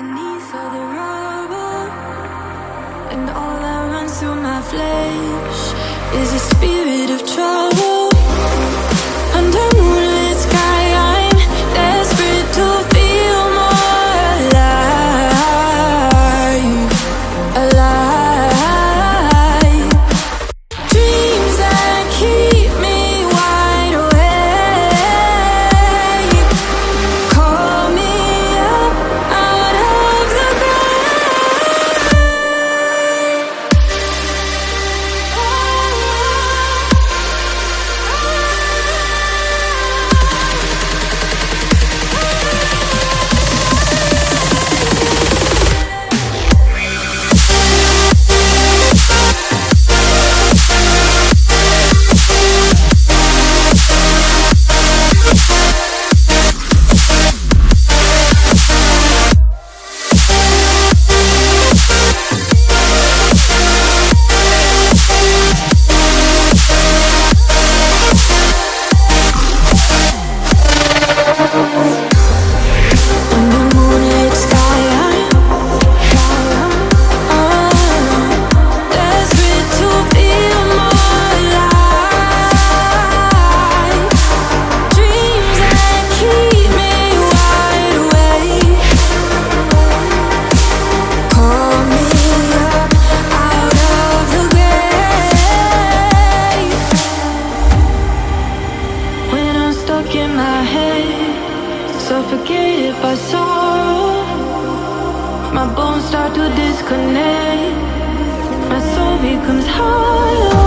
beneath all the rubble, and all that runs through my flesh is a spirit of trouble. Under moonlit sky, I'm desperate to feel more alive, alive. Dreams that keep me wide awake, call me up out of the suffocated by sorrow. My bones start to disconnect. My soul becomes hollow.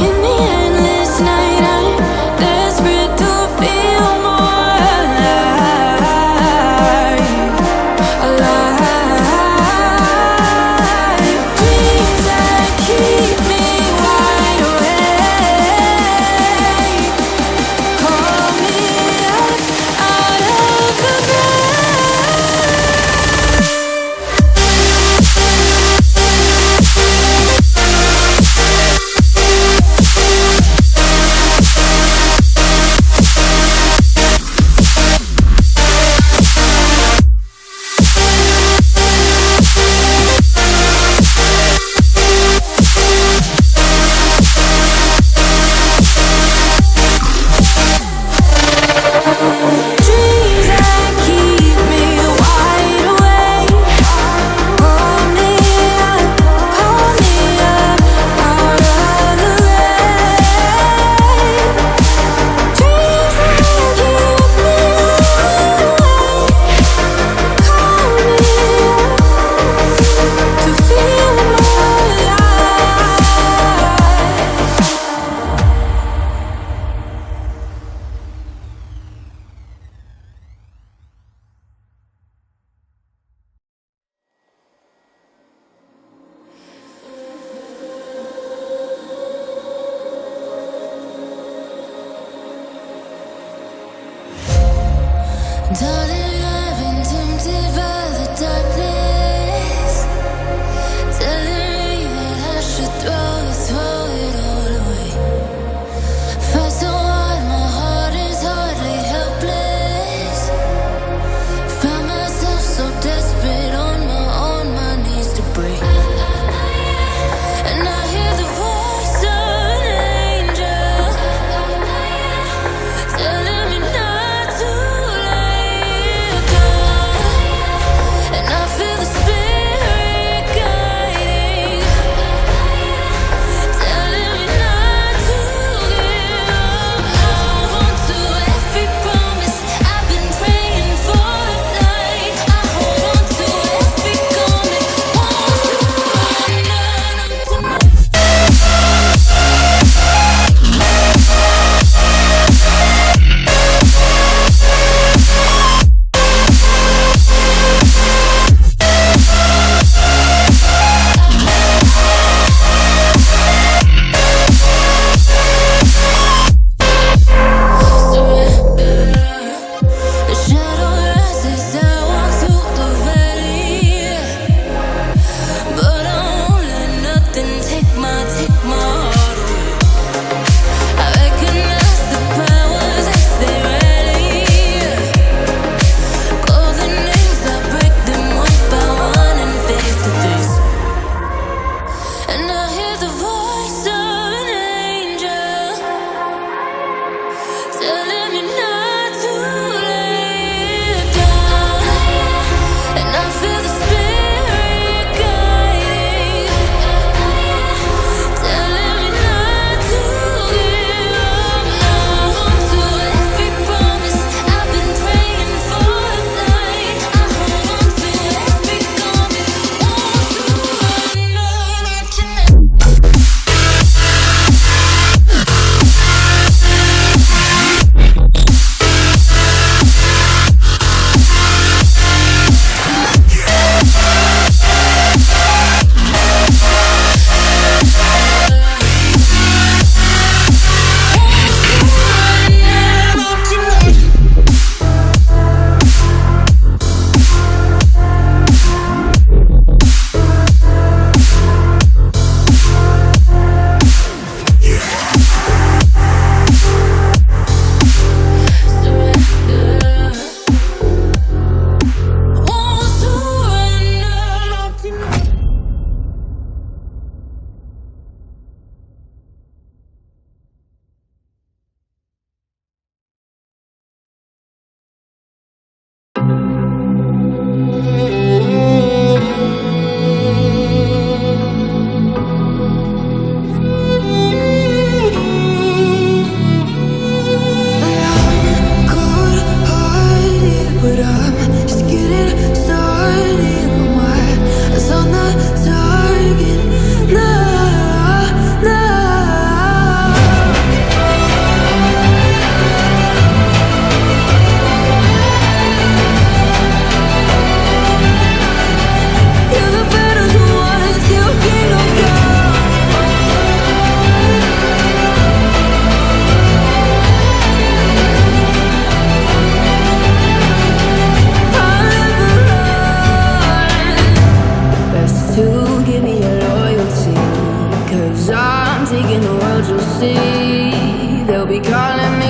In the endless night, I'm desperate to feel more alive, alive. Dreams that keep me wide awake, call me up out of the darling, I've been tempted by the darkness, telling me that I should throw it all away. Fight so hard, my heart is hardly helpless. Found myself so desperate on my knees to break. And I hear the voice of an angel telling me not to let hear the voice of an angel telling me not to lay it down, and I feel the spirit guiding, telling me not to give up now. To every promise I've been praying for at night, I hold on to every promise. Won't surrender tonight. I'm taking the world, you'll see. They'll be calling me,